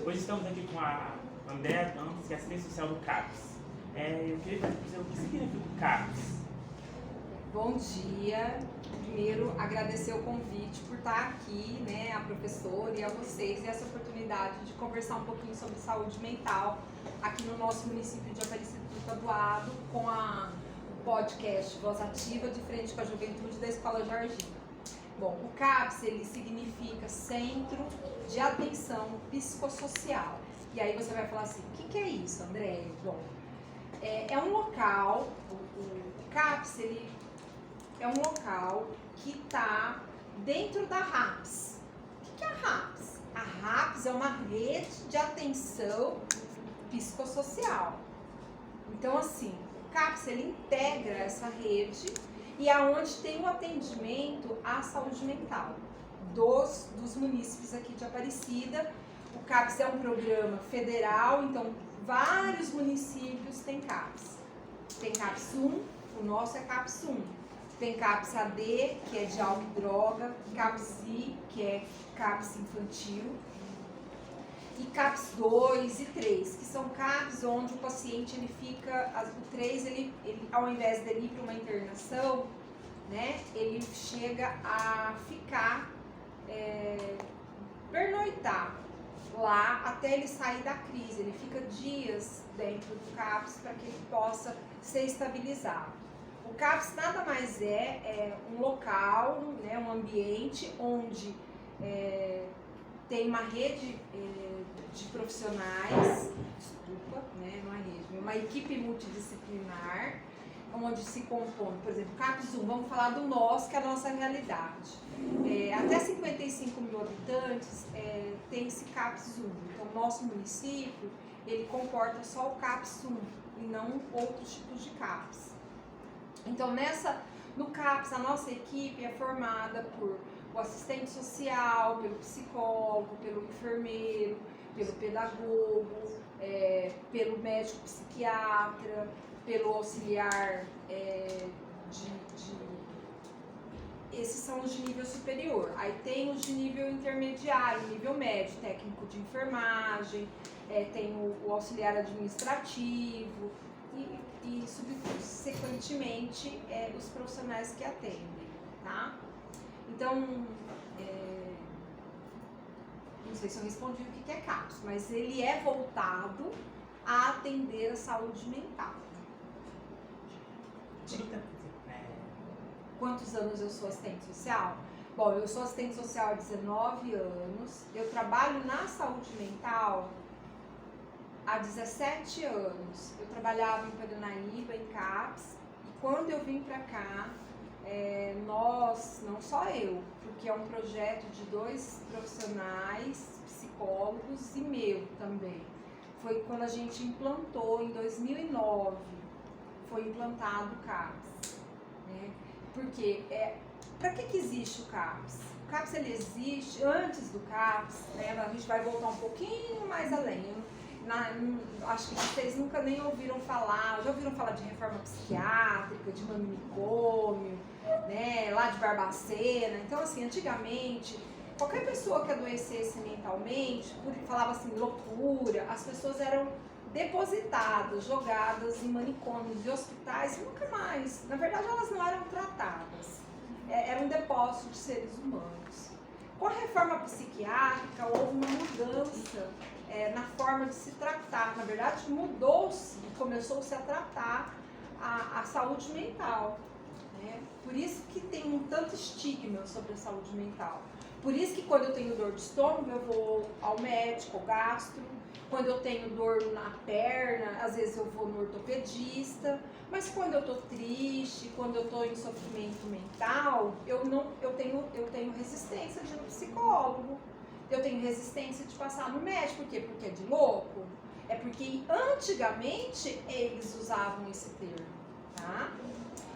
Hoje estamos aqui com a Andréa Campos, que é assistente social do CAPS. Eu queria dizer o que significa o CAPS. Bom dia. Primeiro, agradecer o convite por estar aqui, né, a professora e a vocês, e essa oportunidade de conversar um pouquinho sobre saúde mental aqui no nosso município de Aparecida do Taboado, com o podcast Voz Ativa, de frente com a juventude da Escola Jorginho. Bom, o CAPS, ele significa Centro de Atenção Psicossocial. E aí você vai falar assim, o que é isso, André? Bom, é um local, o CAPS, ele é um local que está dentro da RAPS. O que é a RAPS? A RAPS é uma rede de atenção psicossocial. Então, assim, o CAPS, ele integra essa rede e aonde tem o atendimento à saúde mental dos munícipes aqui de Aparecida. O CAPS é um programa federal, então vários municípios têm CAPS. Tem CAPS 1, o nosso é CAPS 1. Tem CAPS AD, que é de álcool e droga, CAPS I, que é CAPS infantil, e CAPS 2 e 3, que são CAPS onde o paciente ele fica, o 3, ele ao invés dele ir para uma internação, né, ele chega a ficar, pernoitar lá até ele sair da crise. Ele fica dias dentro do CAPS para que ele possa ser estabilizado. O CAPS nada mais é um local, né, um ambiente onde tem uma rede de profissionais, né, não é rede, uma equipe multidisciplinar, onde se compõe, por exemplo, CAPS 1, vamos falar do nosso, que é a nossa realidade. Até 55 mil habitantes tem esse CAPS 1. Então, o nosso município, ele comporta só o CAPS 1 e não outros tipos de CAPS. Então, no CAPS, a nossa equipe é formada por o assistente social, pelo psicólogo, pelo enfermeiro, pelo pedagogo, pelo médico psiquiatra, pelo auxiliar esses são os de nível superior. Aí tem os de nível intermediário, nível médio, técnico de enfermagem, tem o auxiliar administrativo e subsequentemente os profissionais que atendem, tá? Então, não sei se eu respondi o que é CAPS, mas ele é voltado a atender a saúde mental. Quantos anos eu sou assistente social? Bom, eu sou assistente social há 19 anos, eu trabalho na saúde mental há 17 anos. Eu trabalhava em Paranaíba, em CAPS, e quando eu vim para cá, nós, não só eu, porque é um projeto de 2 profissionais, psicólogos e meu também. Foi quando a gente implantou, em 2009, foi implantado o CAPS, né? Porque, para que existe o CAPS? O CAPS, ele existe antes do CAPS, né? A gente vai voltar um pouquinho mais além. Acho que vocês nunca nem ouviram falar, já ouviram falar de reforma psiquiátrica, de manicômio, né? Lá de Barbacena. Então, assim, antigamente, qualquer pessoa que adoecesse mentalmente, falava assim, loucura, as pessoas eram depositadas, jogadas em manicômios e hospitais e nunca mais. Na verdade, elas não eram tratadas. Era um depósito de seres humanos. Com a reforma psiquiátrica, houve uma mudança na forma de se tratar. Na verdade, mudou-se e começou-se a tratar a saúde mental, né? Por isso que tem um tanto estigma sobre a saúde mental. Por isso que quando eu tenho dor de estômago, eu vou ao médico, ao gastro. Quando eu tenho dor na perna, às vezes eu vou no ortopedista. Mas quando eu tô triste, quando eu tô em sofrimento mental, eu tenho resistência de ir no psicólogo. Eu tenho resistência de passar no médico. Por quê? Porque é de louco? É porque antigamente eles usavam esse termo, tá?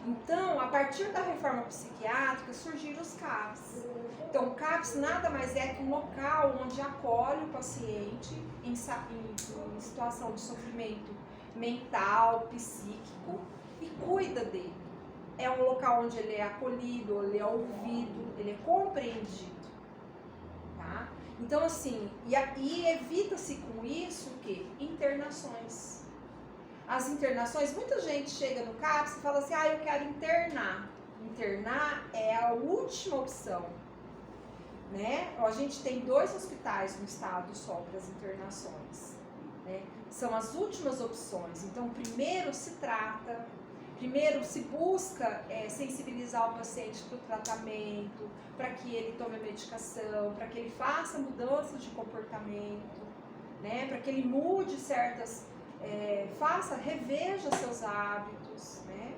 Então, a partir da reforma psiquiátrica, surgiram os CAPS. Então, o CAPS nada mais é que um local onde acolhe o paciente em situação de sofrimento mental, psíquico e cuida dele. É um local onde ele é acolhido, ele é ouvido, ele é compreendido, tá? Então, assim, e evita-se com isso o quê? Internações. As internações, muita gente chega no CAPS e fala assim, eu quero internar. Internar é a última opção, né? A gente tem 2 hospitais no estado só para as internações, né? São as últimas opções. Então, primeiro se trata, primeiro se busca sensibilizar o paciente para o tratamento, para que ele tome a medicação, para que ele faça mudanças de comportamento, né? Para que ele mude certas, reveja seus hábitos, né?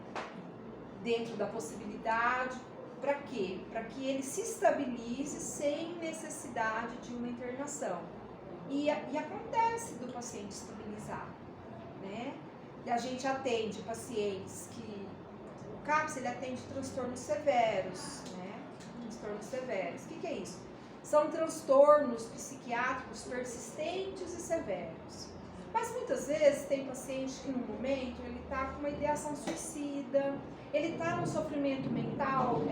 Dentro da possibilidade. Para quê? Para que ele se estabilize sem necessidade de uma internação. E acontece do paciente estabilizar, né? E a gente atende pacientes que... O CAPS, ele atende transtornos severos, né? Transtornos severos. O que é isso? São transtornos psiquiátricos persistentes e severos. Mas muitas vezes tem paciente que no momento ele está com uma ideação suicida, ele está num sofrimento mental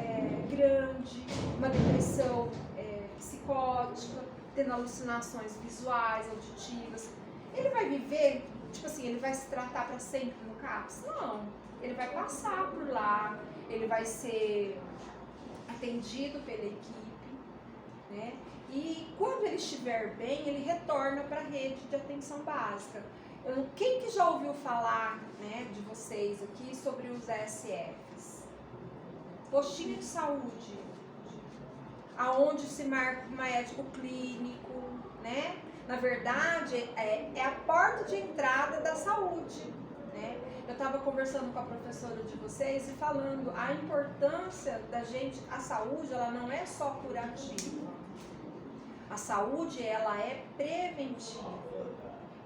grande, uma depressão psicótica, tendo alucinações visuais, auditivas. Ele vai viver, tipo assim, ele vai se tratar para sempre no CAPS? Não. Ele vai passar por lá, ele vai ser atendido pela equipe, né? E quando ele estiver bem, ele retorna para a rede de atenção básica. Quem que já ouviu falar, né, de vocês aqui sobre os ASFs? Postinho de saúde, aonde se marca o médico clínico, né? Na verdade, é a porta de entrada da saúde, né? Eu estava conversando com a professora de vocês e falando a importância da gente, a saúde, ela não é só curativa. A saúde, ela é preventiva.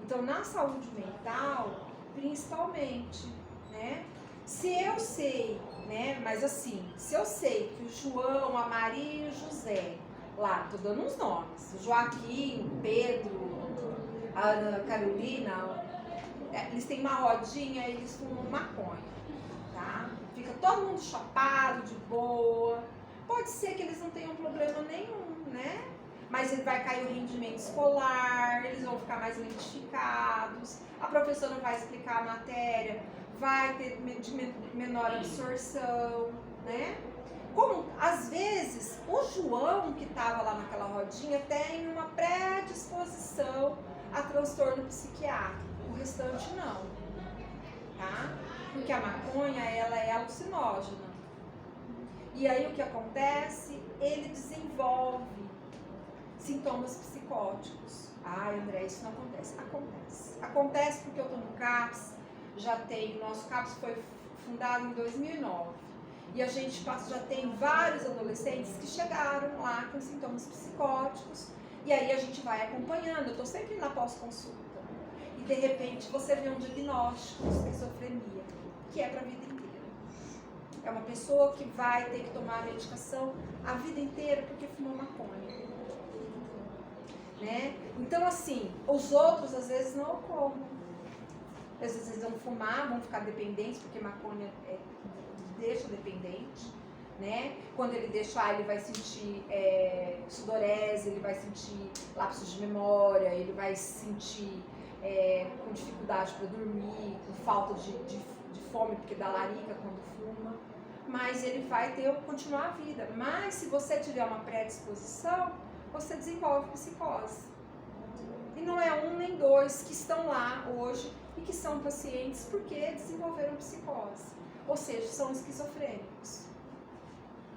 Então, na saúde mental, principalmente, né? Se eu sei, né? Mas assim, se eu sei que o João, a Maria e o José, lá, tô dando uns nomes, o Joaquim, o Pedro, a Ana Carolina, eles têm uma rodinha e eles fumam maconha, tá? Fica todo mundo chapado, de boa. Pode ser que eles não tenham problema nenhum, né? Mas ele vai cair o rendimento escolar, eles vão ficar mais lentificados, a professora vai explicar a matéria, vai ter menor absorção, né? Como, às vezes, o João, que estava lá naquela rodinha, tem uma predisposição a transtorno psiquiátrico, o restante não, tá? Porque a maconha, ela é alucinógena. E aí o que acontece? Ele desenvolve sintomas psicóticos. Ai, André, isso não acontece. Acontece. Acontece porque eu estou no CAPS, nosso CAPS foi fundado em 2009. E a gente já tem vários adolescentes que chegaram lá com sintomas psicóticos. E aí a gente vai acompanhando. Eu estou sempre na pós-consulta. E de repente você vê um diagnóstico de esquizofrenia, que é para a vida inteira. É uma pessoa que vai ter que tomar a medicação a vida inteira porque fumou maconha. Né? Então, assim, os outros às vezes não ocorrem. Às vezes eles vão fumar, vão ficar dependentes, porque maconha deixa dependente, né? Quando ele deixar, ele vai sentir sudorese, ele vai sentir lapsos de memória, ele vai se sentir com dificuldade para dormir, com falta de fome, porque dá larica quando fuma. Mas ele vai continuar a vida. Mas se você tiver uma predisposição, você desenvolve psicose. E não é um nem dois que estão lá hoje e que são pacientes porque desenvolveram psicose. Ou seja, são esquizofrênicos.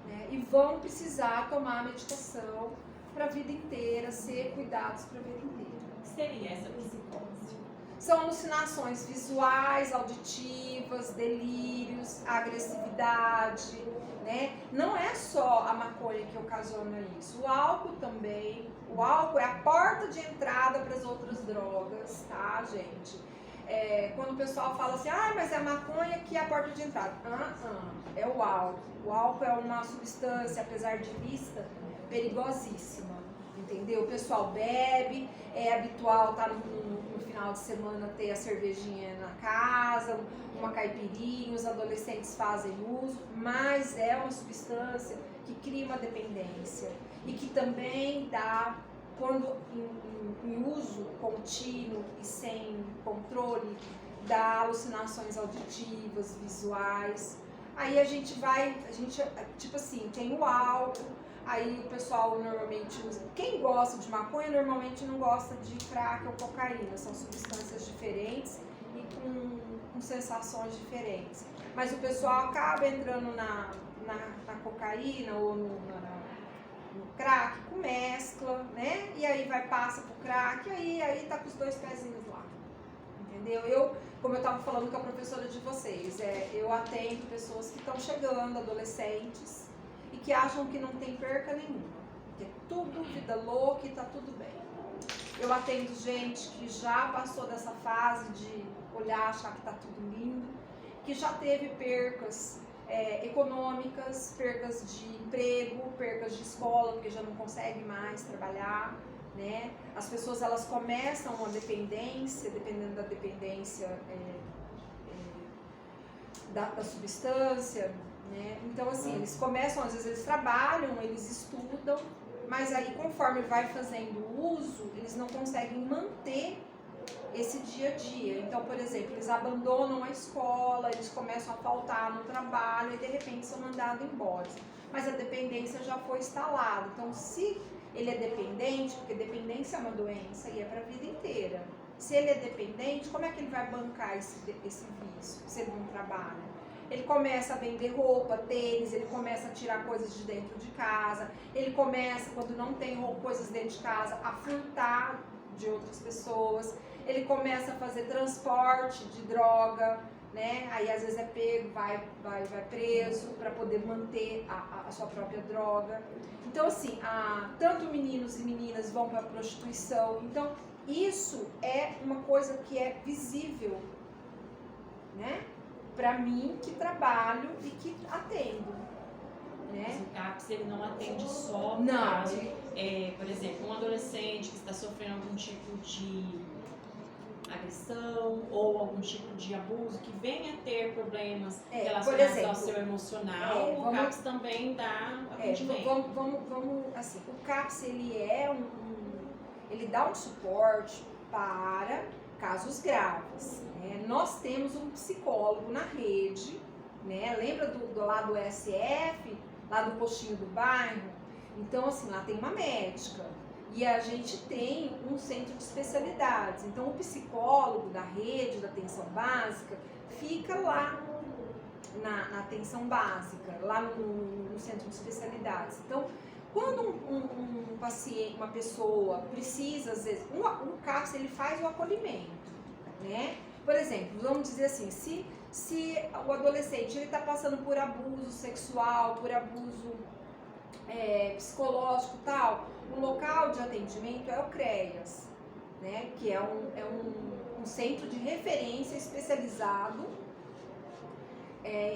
Né? E vão precisar tomar medicação para a vida inteira, ser cuidados para a vida inteira. O que seria essa psicose? São alucinações visuais, auditivas, delírios, agressividade, né? Não é só a maconha que ocasiona isso, o álcool também. O álcool é a porta de entrada para as outras drogas, tá, gente? Quando o pessoal fala assim, mas é a maconha que é a porta de entrada. É o álcool. O álcool é uma substância, apesar de vista, perigosíssima, entendeu? O pessoal bebe, é habitual estar no final de semana ter a cervejinha na casa, uma caipirinha, os adolescentes fazem uso, mas é uma substância que cria uma dependência e que também dá quando em uso contínuo e sem controle, dá alucinações auditivas, visuais. Aí a gente, tipo assim, tem o álcool, aí o pessoal normalmente usa. Quem gosta de maconha normalmente não gosta de crack ou cocaína, são substâncias diferentes e com sensações diferentes. Mas o pessoal acaba entrando na cocaína ou no crack com mescla, né? E aí passa pro crack, e aí tá com os dois pezinhos lá. Entendeu? Como eu estava falando com a professora de vocês, eu atendo pessoas que estão chegando, adolescentes, e que acham que não tem perca nenhuma, que é tudo vida louca e tá tudo bem. Eu atendo gente que já passou dessa fase de olhar, achar que tá tudo lindo, que já teve percas econômicas, percas de emprego, percas de escola, porque já não consegue mais trabalhar, né? As pessoas, elas começam uma dependência, dependendo da dependência da substância, né? Então, assim, eles começam, às vezes eles trabalham, eles estudam, mas aí conforme vai fazendo uso, eles não conseguem manter esse dia a dia. Então, por exemplo, eles abandonam a escola, eles começam a faltar no trabalho e de repente são mandados embora. Mas a dependência já foi instalada. Então, se ele é dependente, porque dependência é uma doença e é para a vida inteira. Se ele é dependente, como é que ele vai bancar esse vício, se ele não trabalha? Ele começa a vender roupa, tênis, ele começa a tirar coisas de dentro de casa, ele começa, quando não tem coisas dentro de casa, a furtar de outras pessoas, ele começa a fazer transporte de droga, né? Aí às vezes é pego, vai preso para poder manter a sua própria droga. Então, assim, tanto meninos e meninas vão para a prostituição. Então, isso é uma coisa que é visível, né? Para mim, que trabalho e que atendo, né? Mas o CAPS, ele não atende só Não. caso, por exemplo, um adolescente que está sofrendo algum tipo de agressão ou algum tipo de abuso, que venha ter problemas relacionados ao seu emocional, o CAPS também dá atendimento. Vamos, assim, o CAPS, ele dá um suporte para casos graves, né? Nós temos um psicólogo na rede, né? Lembra do lado do SF, lá do postinho do bairro? Então, assim, lá tem uma médica. E a gente tem um centro de especialidades. Então, o psicólogo da rede da atenção básica fica lá na atenção básica, lá no centro de especialidades. Então, quando um paciente, uma pessoa precisa, às vezes, o CAPS, ele faz o acolhimento, né? Por exemplo, vamos dizer assim, se o adolescente está passando por abuso sexual, por abuso psicológico e tal, o local de atendimento é o CREAS, né? Que é um centro de referência especializado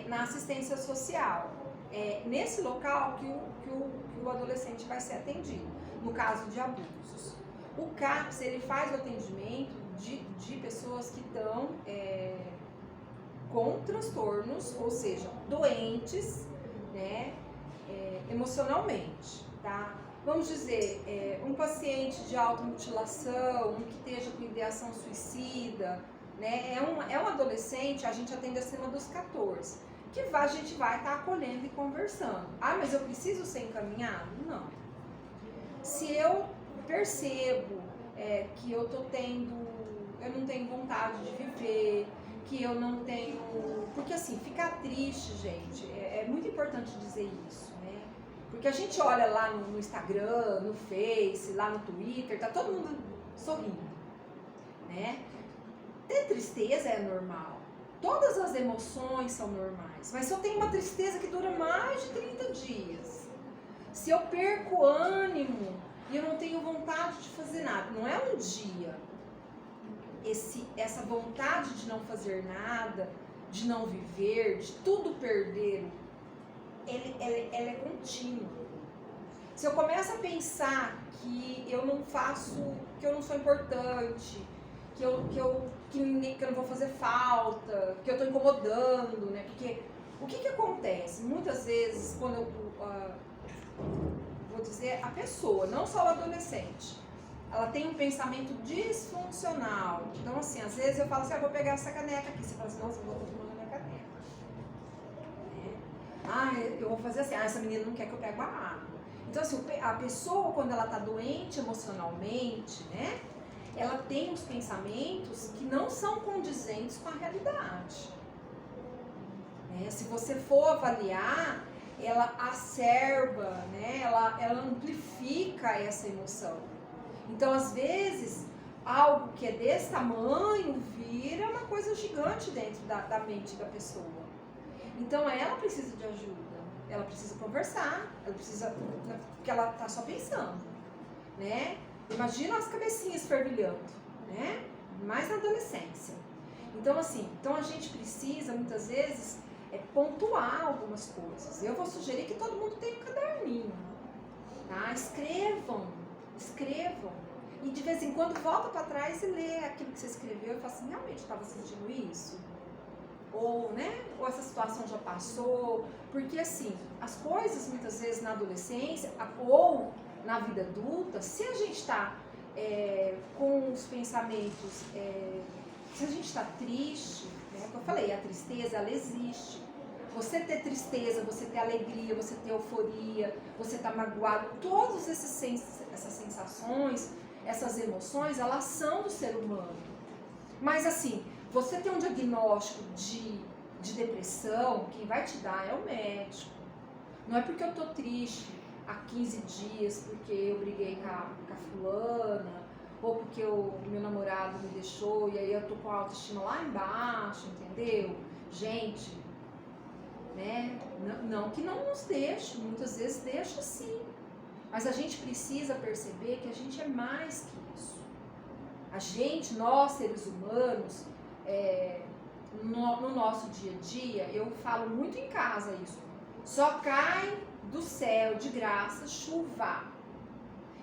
na assistência social. É nesse local que o adolescente vai ser atendido, no caso de abusos. O CAPS, ele faz o atendimento de pessoas que estão com transtornos, ou seja, doentes, né, emocionalmente, tá? Vamos dizer, um paciente de automutilação, um que esteja com ideação suicida, né, é um adolescente, a gente atende acima dos 14, que a gente vai estar acolhendo e conversando. Ah, mas eu preciso ser encaminhado? Não. Se eu percebo que eu não tenho vontade de viver, que eu não tenho... Porque assim, ficar triste, gente, é muito importante dizer isso, né? Porque a gente olha lá no Instagram, no Face, lá no Twitter, tá todo mundo sorrindo, né? Ter tristeza é normal. Todas as emoções são normais. Mas se eu tenho uma tristeza que dura mais de 30 dias, se eu perco ânimo e eu não tenho vontade de fazer nada, não é um dia. Essa vontade de não fazer nada, de não viver, de tudo perder, ela é contínua. Se eu começo a pensar que eu não faço, que eu não sou importante, que eu não vou fazer falta, que eu estou incomodando, né? Porque o que acontece? Muitas vezes, quando vou dizer a pessoa, não só o adolescente, ela tem um pensamento disfuncional. Então, assim, às vezes eu falo assim, eu vou pegar essa caneca aqui. Você fala assim, nossa, eu vou tomar minha caneca. Eu vou fazer assim, essa menina não quer que eu pegue uma água. Então, assim, a pessoa, quando ela está doente emocionalmente, né, ela tem uns pensamentos que não são condizentes com a realidade. Se você for avaliar, ela acerba, né, ela amplifica essa emoção. Então, às vezes, algo que é desse tamanho vira uma coisa gigante dentro da mente da pessoa. Então, ela precisa de ajuda, ela precisa conversar, ela precisa, porque ela está só pensando, né? Imagina as cabecinhas fervilhando, né? Mais na adolescência. Então, assim, a gente precisa, muitas vezes, pontuar algumas coisas. Eu vou sugerir que todo mundo tenha um caderninho, tá? Escrevam. E de vez em quando volta para trás e lê aquilo que você escreveu e fala assim, realmente estava sentindo isso? Ou, né? Ou essa situação já passou? Porque, assim, as coisas, muitas vezes, na adolescência ou na vida adulta, se a gente está com os pensamentos, se a gente está triste, né, como eu falei, a tristeza, ela existe. Você ter tristeza, você ter alegria, você ter euforia, você estar magoado, todas essas sensações, essas emoções, elas são do ser humano. Mas assim, você ter um diagnóstico de depressão, quem vai te dar é o médico. Não é porque eu tô triste há 15 dias, porque eu briguei com a fulana, ou porque meu namorado me deixou e aí eu tô com a autoestima lá embaixo, entendeu? Gente, né? Não que não nos deixe, muitas vezes deixa sim. Mas a gente precisa perceber que a gente é mais que isso. A gente, nós seres humanos, no nosso dia a dia, eu falo muito em casa isso, só cai do céu de graça chuva.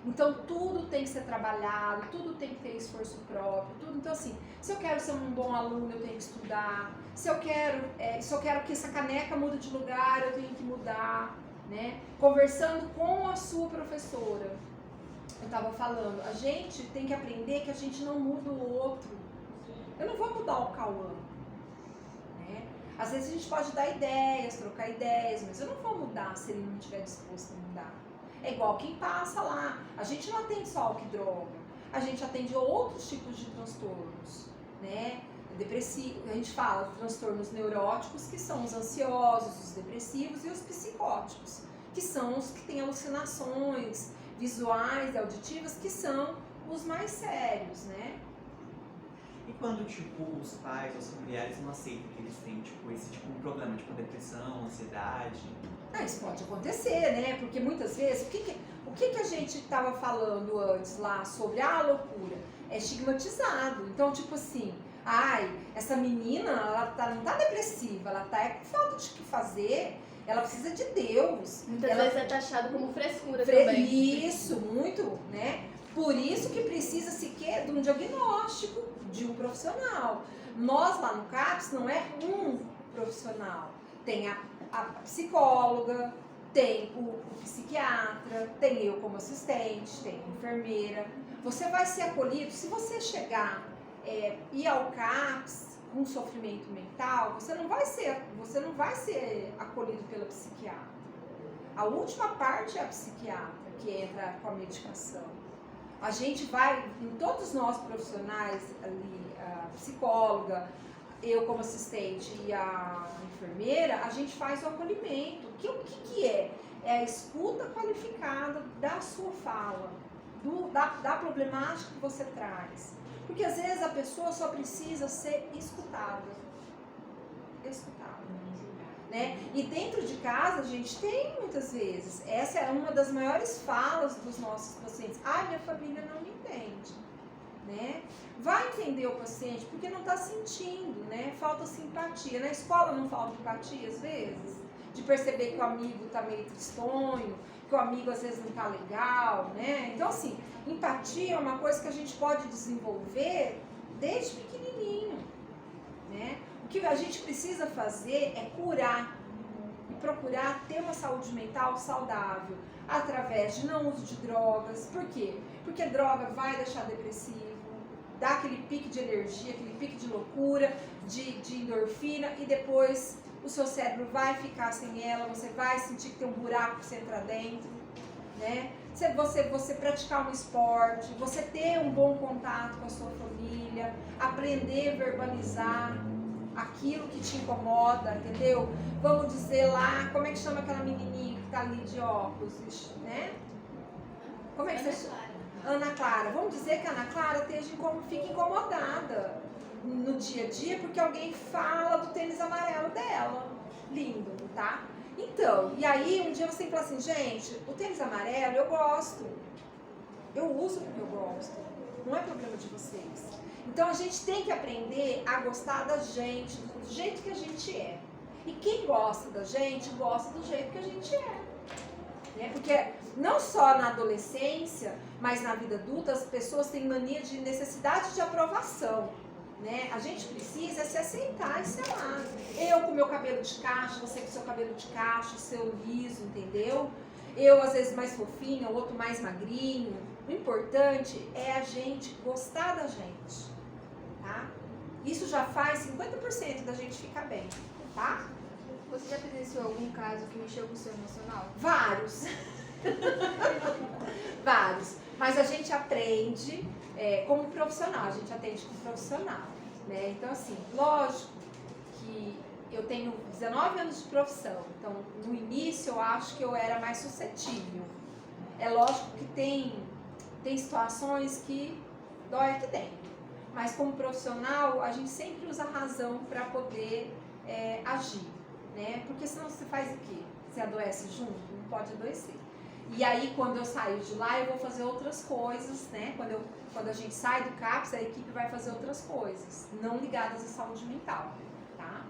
Então tudo tem que ser trabalhado, tudo tem que ter esforço próprio, tudo. Então assim, se eu quero ser um bom aluno, eu tenho que estudar. Se eu quero que essa caneca mude de lugar, eu tenho que mudar, né? Conversando com a sua professora, eu estava falando, a gente tem que aprender que a gente não muda o outro. Eu não vou mudar o Cauã, né? Às vezes a gente pode dar ideias, trocar ideias, mas eu não vou mudar se ele não estiver disposto a mudar. É igual quem passa lá. A gente não atende só álcool e droga, a gente atende outros tipos de transtornos, né? Depressivo, a gente fala de transtornos neuróticos, que são os ansiosos, os depressivos, e os psicóticos, que são os que têm alucinações visuais e auditivas, que são os mais sérios, né? E quando, tipo, os pais, os familiares não aceitam que eles têm, tipo, esse tipo de problema, tipo depressão, ansiedade? Isso pode acontecer, né? Porque muitas vezes, o que a gente estava falando antes lá sobre a loucura? É estigmatizado. Então, tipo assim, essa menina, ela não tá depressiva, ela tá com falta de que fazer, ela precisa de Deus. Muitas vezes é taxado como frescura também. Isso, muito, né? Por isso que precisa-se de um diagnóstico de um profissional. Nós lá no CAPS não é um profissional. Tem a psicóloga, tem o psiquiatra, tem eu como assistente, tem a enfermeira. Você vai ser acolhido, se você chegar ir ao CAPS com sofrimento mental, você não vai ser acolhido pela psiquiatra. A última parte é a psiquiatra, que entra com a medicação. A gente vai, em todos nós profissionais ali, a psicóloga, eu como assistente e a enfermeira, a gente faz o acolhimento. O que é? É a escuta qualificada da sua fala, da problemática que você traz. Porque às vezes a pessoa só precisa ser escutada. Né? E dentro de casa a gente tem muitas vezes, essa é uma das maiores falas dos nossos pacientes. Minha família não me entende, né? Vai entender o paciente porque não está sentindo, né? Falta simpatia. Na escola não falta empatia às vezes, de perceber que o amigo está meio tristonho, que o amigo às vezes não está legal, né? Então assim, empatia é uma coisa que a gente pode desenvolver desde pequenininho, né? O que a gente precisa fazer é curar. procurar ter uma saúde mental saudável através de não uso de drogas. Por quê? Porque droga vai deixar depressivo, dá aquele pique de energia, aquele pique de loucura, de endorfina, e depois o seu cérebro vai ficar sem ela, você vai sentir que tem um buraco para você entrar dentro, né? Você praticar um esporte, você ter um bom contato com a sua família, aprender a verbalizar aquilo que te incomoda, entendeu? Vamos dizer lá, como é que chama aquela menininha que tá ali de óculos, né? Como é que você chama? Ana Clara. Vamos dizer que a Ana Clara fica incomodada no dia a dia porque alguém fala do tênis amarelo dela. Lindo, tá? Então, e aí um dia você tem que falar assim, gente, o tênis amarelo eu gosto. Eu uso porque eu gosto. Não é problema de vocês. Então a gente tem que aprender a gostar da gente, do jeito que a gente é. E quem gosta da gente, gosta do jeito que a gente é. Né? Porque não só na adolescência, mas na vida adulta, as pessoas têm mania de necessidade de aprovação. Né? A gente precisa se aceitar e ser amado. Eu com meu cabelo de cacho, você com seu cabelo de cacho, seu liso, entendeu? Eu às vezes mais fofinha, o outro mais magrinho. O importante é a gente gostar da gente, tá? Isso já faz 50% da gente ficar bem, tá? Você já presenciou algum caso que mexeu com o seu emocional? Vários. Vários. Mas a gente aprende como profissional, a gente atende como profissional, né? Então, assim, lógico que eu tenho 19 anos de profissão, então no início eu acho que eu era mais suscetível. É lógico que tem situações que dói aqui dentro, mas como profissional a gente sempre usa a razão para poder agir, né? Porque senão você faz o quê? Você adoece junto? Não pode adoecer. E aí quando eu saio de lá eu vou fazer outras coisas, né? Quando a gente sai do CAPS, a equipe vai fazer outras coisas, não ligadas à saúde mental, tá?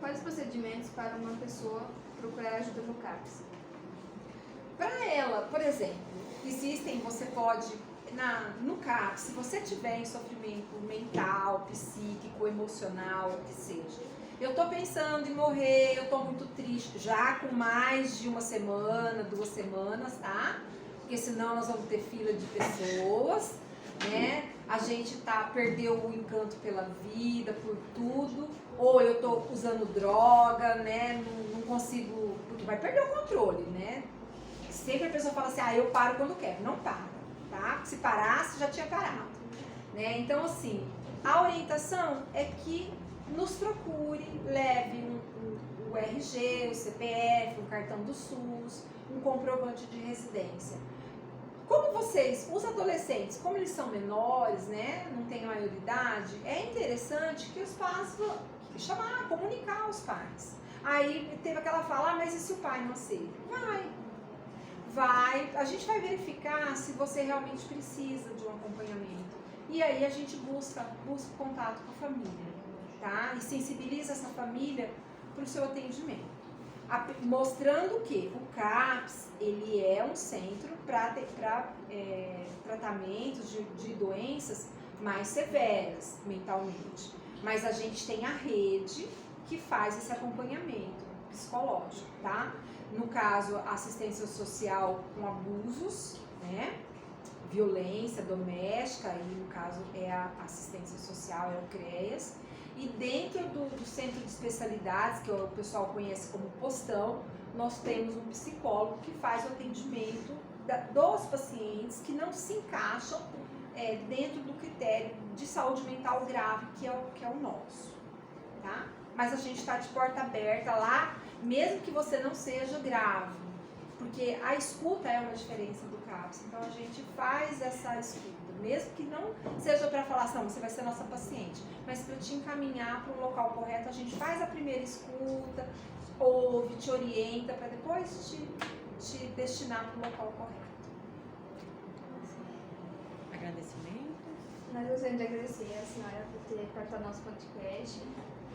Quais os procedimentos para uma pessoa procurar ajuda no CAPS? Para ela, por exemplo, você pode, no CAPS, se você tiver em sofrimento mental, psíquico, emocional, o que seja, eu tô pensando em morrer, eu tô muito triste, já com mais de uma semana, 2 semanas, tá? Porque senão nós vamos ter fila de pessoas, né? A gente perdeu o encanto pela vida, por tudo, ou eu tô usando droga, né? Não consigo, porque vai perder o controle, né? Sempre a pessoa fala assim, eu paro quando quero. Não para, tá? Se parasse, já tinha parado, né? Então, assim, a orientação é que nos procure, leve o RG, o CPF, um cartão do SUS, um comprovante de residência. Como os adolescentes, como eles são menores, né, não têm maioridade, é interessante que os pais comunicar aos pais. Aí teve aquela fala, mas e se o pai não aceita? A gente vai verificar se você realmente precisa de um acompanhamento. E aí a gente busca contato com a família, tá? E sensibiliza essa família para o seu atendimento. Mostrando que o CAPS, ele é um centro para tratamentos de doenças mais severas mentalmente. Mas a gente tem a rede que faz esse acompanhamento psicológico, tá? No caso, assistência social com abusos, né? Violência doméstica, e no caso é a assistência social, é o CREAS. E dentro do centro de especialidades, que o pessoal conhece como postão, nós temos um psicólogo que faz o atendimento dos pacientes que não se encaixam dentro do critério de saúde mental grave, que é o nosso, tá? Mas a gente está de porta aberta lá, mesmo que você não seja grave, porque a escuta é uma diferença do CAPS, então a gente faz essa escuta, mesmo que não seja para falar assim, não, você vai ser nossa paciente, mas para te encaminhar para o local correto, a gente faz a primeira escuta, ouve, te orienta, para depois te destinar para o local correto. Agradecimento. Nós gostaríamos de agradecer a senhora por ter participado do nosso podcast.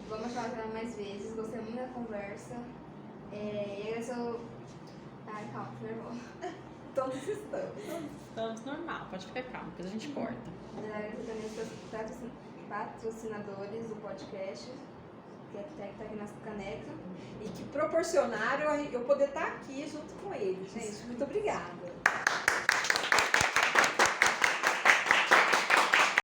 Vamos chamar ela mais vezes, gostei muito da conversa. E agradecer Ai, calma, tô nervosa. Todos estamos. Estamos normal, pode ficar calmo, depois a gente corta. Agradecer também os patrocinadores do podcast. que até que tá aqui na caneca. E que proporcionaram eu poder estar aqui junto com eles, gente. Muito obrigada.